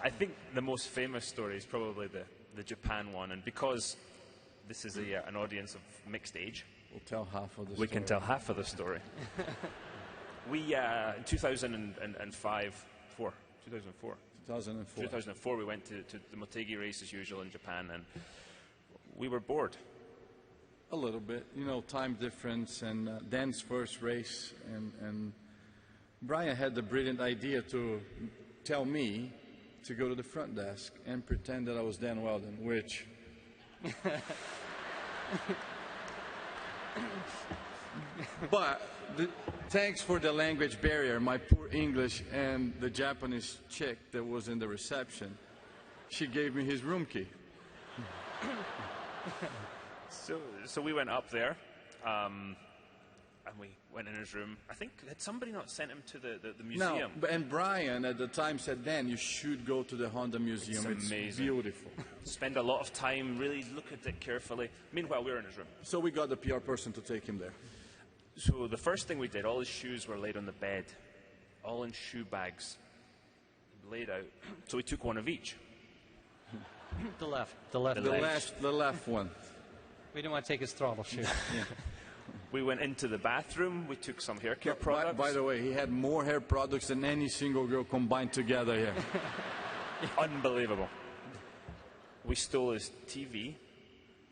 I think the most famous story is probably the Japan one, and because this is an audience of mixed age, we'll tell half of the story. We can tell half of the story. We, in 2004, we went to the Motegi race as usual in Japan, and we were bored. A little bit, you know, time difference and Dan's first race, and Brian had the brilliant idea to tell me to go to the front desk and pretend that I was Dan Wheldon, which... But thanks for the language barrier, my poor English, and the Japanese chick that was in the reception, she gave me his room key. So we went up there, and we went in his room. I think, had somebody not sent him to the museum? No, and Brian at the time said, Dan, you should go to the Honda Museum. It's amazing. It's beautiful. Spend a lot of time, really look at it carefully. Meanwhile, we were in his room. So we got the PR person to take him there. So the first thing we did, all his shoes were laid on the bed, all in shoe bags, laid out. So we took one of each. The left one. We didn't want to take his throttle shoe. Yeah. We went into the bathroom. We took some hair care products. By the way, he had more hair products than any single girl combined together here. Unbelievable. We stole his TV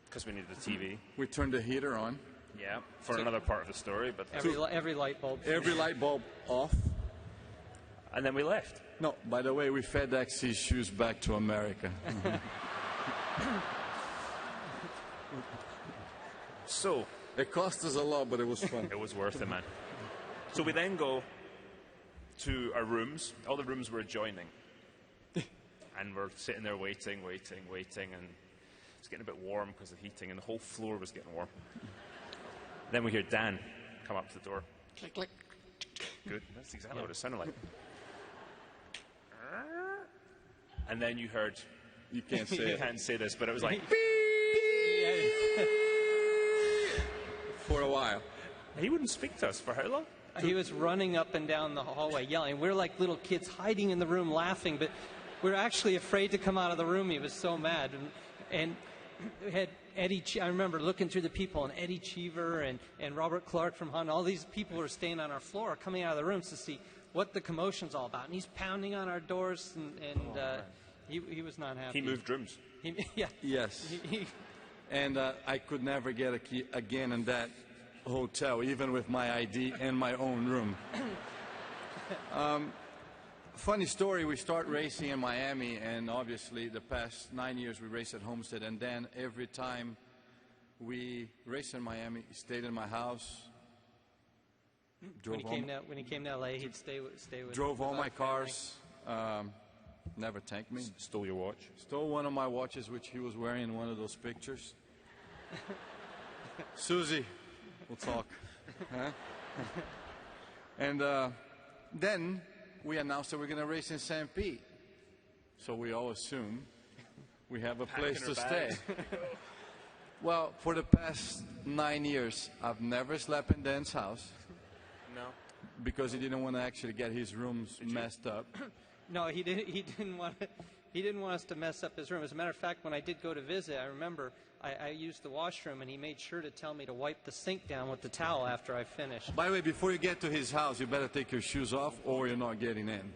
because we needed the TV. We turned the heater on. Yeah, for another part of the story. But every light bulb. Every light bulb off. And then we left. No, by the way, we FedEx his shoes back to America. So it cost us a lot, but it was fun. It was worth it, man. So we then go to our rooms. All the rooms were adjoining. And we're sitting there waiting, and it's getting a bit warm because of the heating, and the whole floor was getting warm. Then we hear Dan come up to the door. Click, click. Good. That's exactly what it sounded like. And then you heard... You can't say it. You can't say this, but it was like... For a while. He wouldn't speak to us for how long? He was running up and down the hallway yelling. We're like little kids hiding in the room laughing, but we're actually afraid to come out of the room. He was so mad. And we had Eddie, I remember looking through the people, and Eddie Cheever and Robert Clark from Honda, all these people were staying on our floor, coming out of the rooms to see what the commotion's all about. And he's pounding on our doors, and he was not happy. He moved rooms. Yeah. Yes. And I could never get a key again in that hotel, even with my ID and my own room. Funny story, we start racing in Miami, and obviously the past 9 years we race at Homestead, and then every time we race in Miami, he stayed in my house. When he came to LA, he'd stay with drove all my cars. Never thanked me. Stole your watch? Stole one of my watches, which he was wearing in one of those pictures. Susie, we'll talk. Huh? And then we announced that we're going to race in St. Pete. So we all assume we have a place to stay. Well, for the past 9 years, I've never slept in Dan's house. No. Because he didn't want to actually get his rooms messed up. No, he didn't want us to mess up his room. As a matter of fact, when I did go to visit, I remember I used the washroom, and he made sure to tell me to wipe the sink down with the towel after I finished. By the way, before you get to his house, you better take your shoes off, or you're not getting in.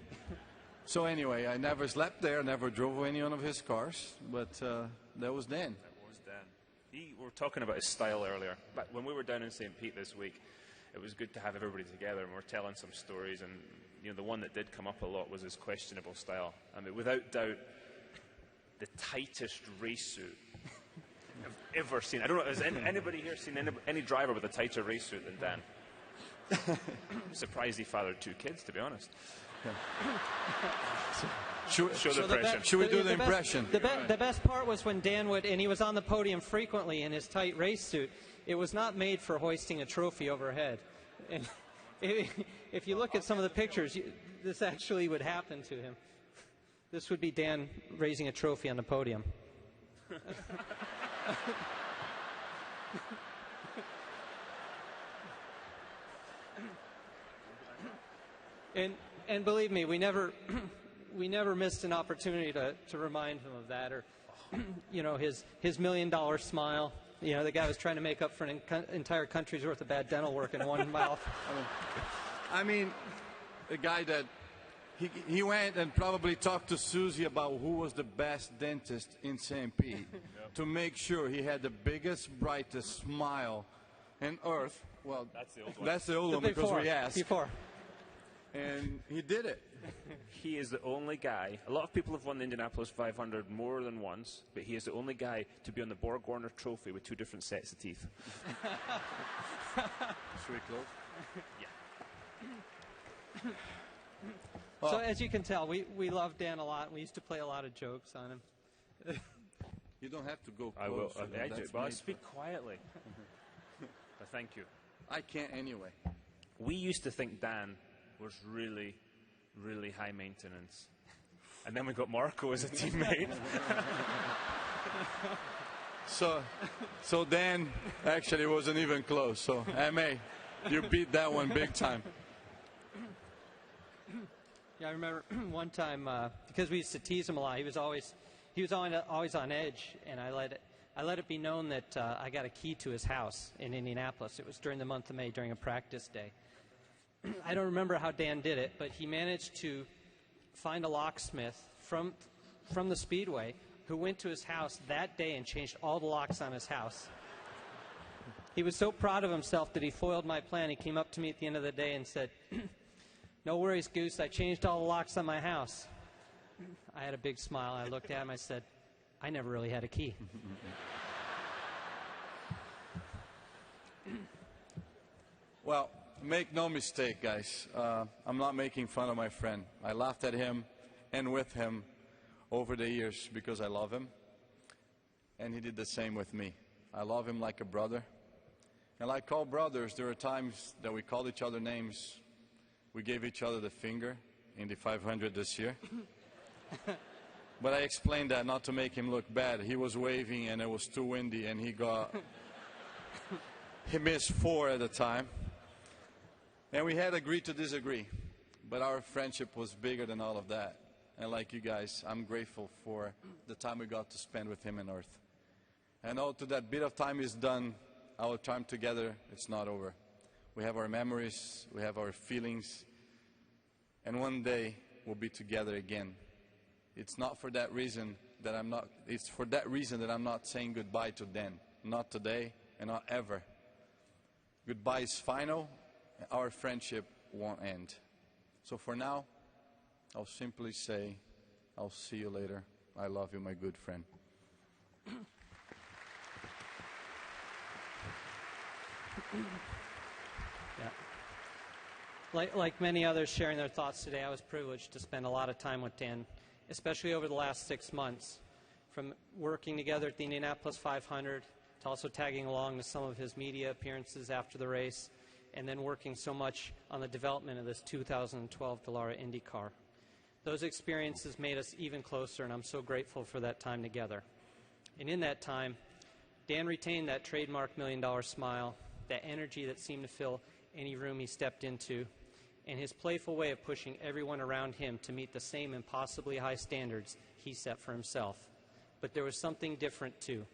So anyway, I never slept there, never drove any one of his cars, but that was Dan. That was Dan. We were talking about his style earlier, but when we were down in St. Pete this week, it was good to have everybody together, and we're telling some stories, and the one that did come up a lot was his questionable style. I mean, without doubt, the tightest race suit I've ever seen. I don't know, has anybody here seen any driver with a tighter race suit than Dan? I'm surprised he fathered 2 kids, to be honest. Show the impression. Should we do the impression? The best part was when Dan would, and he was on the podium frequently in his tight race suit. It was not made for hoisting a trophy overhead. And if you look at some of the pictures, this actually would happen to him. This would be Dan raising a trophy on the podium. And believe me, we we never missed an opportunity to remind him of that, or his $1 million smile. The guy was trying to make up for an entire country's worth of bad dental work in one mouth. I mean, the guy that he went and probably talked to Susie about who was the best dentist in St. Pete to make sure he had the biggest, brightest smile on earth. Well, that's the old one because we asked. Before. And he did it. He is the only guy. A lot of people have won the Indianapolis 500 more than once, but he is the only guy to be on the Borg Warner Trophy with 2 different sets of teeth. Should we close? Yeah. So as you can tell, we love Dan a lot. We used to play a lot of jokes on him. You don't have to go close. I will. I I speak quietly. But thank you. I can't anyway. We used to think Dan was really, really high maintenance. And then we got Marco as a teammate. So Dan actually wasn't even close. So, M.A., you beat that one big time. Yeah, I remember one time because we used to tease him a lot. He was always on edge, and I let it be known that I got a key to his house in Indianapolis. It was during the month of May, during a practice day. I don't remember how Dan did it, but he managed to find a locksmith from the Speedway who went to his house that day and changed all the locks on his house. He was so proud of himself that he foiled my plan. He came up to me at the end of the day and said, "No worries, Goose, I changed all the locks on my house." I had a big smile. I looked at him. I said, "I never really had a key." Well, make no mistake, guys. I'm not making fun of my friend. I laughed at him and with him over the years because I love him. And he did the same with me. I love him like a brother. And like all brothers, there were times that we called each other names. We gave each other the finger in the 500 this year. But I explained that not to make him look bad. He was waving and it was too windy and he missed 4 at a time. And we had agreed to disagree. But our friendship was bigger than all of that. And like you guys, I'm grateful for the time we got to spend with him on earth. And although that bit of time is done, our time together, it's not over. We have our memories, we have our feelings, and one day we'll be together again. It's not for that reason that it's for that reason that I'm not saying goodbye to Dan. Not today and not ever. Goodbye is final, our friendship won't end. So for now, I'll simply say, I'll see you later. I love you, my good friend. Yeah. Like many others sharing their thoughts today, I was privileged to spend a lot of time with Dan, especially over the last 6 months, from working together at the Indianapolis 500 to also tagging along to some of his media appearances after the race, and then working so much on the development of this 2012 Dallara IndyCar. Those experiences made us even closer, and I'm so grateful for that time together. And in that time, Dan retained that trademark $1 million smile, that energy that seemed to fill any room he stepped into, and his playful way of pushing everyone around him to meet the same impossibly high standards he set for himself. But there was something different, too.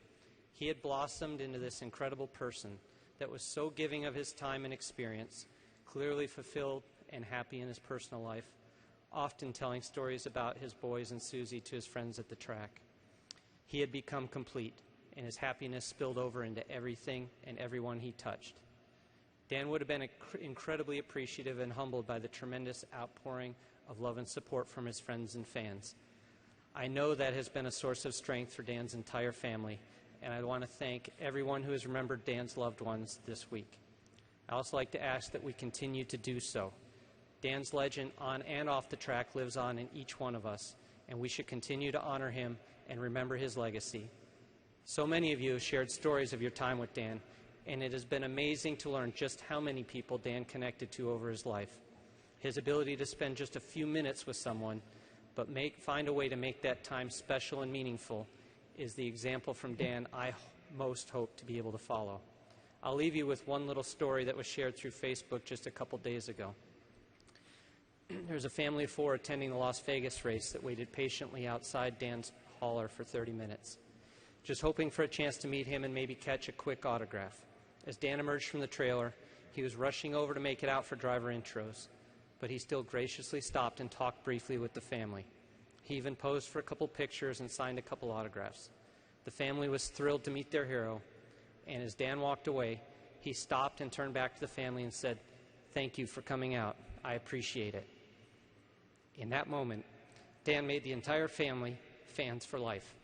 He had blossomed into this incredible person that was so giving of his time and experience, clearly fulfilled and happy in his personal life, often telling stories about his boys and Susie to his friends at the track. He had become complete, and his happiness spilled over into everything and everyone he touched. Dan would have been incredibly appreciative and humbled by the tremendous outpouring of love and support from his friends and fans. I know that has been a source of strength for Dan's entire family, and I want to thank everyone who has remembered Dan's loved ones this week. I also like to ask that we continue to do so. Dan's legend on and off the track lives on in each one of us, and we should continue to honor him and remember his legacy. So many of you have shared stories of your time with Dan, and it has been amazing to learn just how many people Dan connected to over his life. His ability to spend just a few minutes with someone, but find a way to make that time special and meaningful, is the example from Dan I most hope to be able to follow. I'll leave you with one little story that was shared through Facebook just a couple days ago. There was a family of 4 attending the Las Vegas race that waited patiently outside Dan's hauler for 30 minutes, just hoping for a chance to meet him and maybe catch a quick autograph. As Dan emerged from the trailer, he was rushing over to make it out for driver intros, but he still graciously stopped and talked briefly with the family. He even posed for a couple pictures and signed a couple autographs. The family was thrilled to meet their hero, and as Dan walked away, he stopped and turned back to the family and said, "Thank you for coming out. I appreciate it." In that moment, Dan made the entire family fans for life,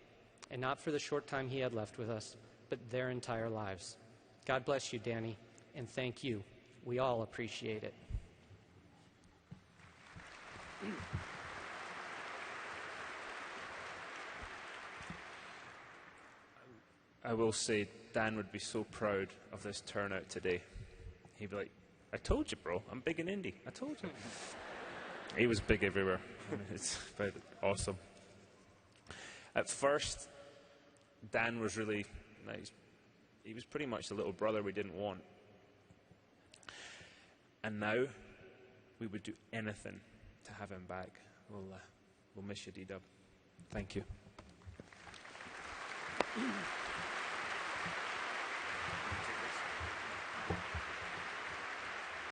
and not for the short time he had left with us, but their entire lives. God bless you, Danny, and thank you. We all appreciate it. I will say Dan would be so proud of this turnout today. He'd be like, "I told you, bro, I'm big in Indy. I told you." He was big everywhere. It's awesome. At first, Dan was really nice. He was pretty much the little brother we didn't want. And now, we would do anything to have him back. We'll miss you, D-Dub. Thank you.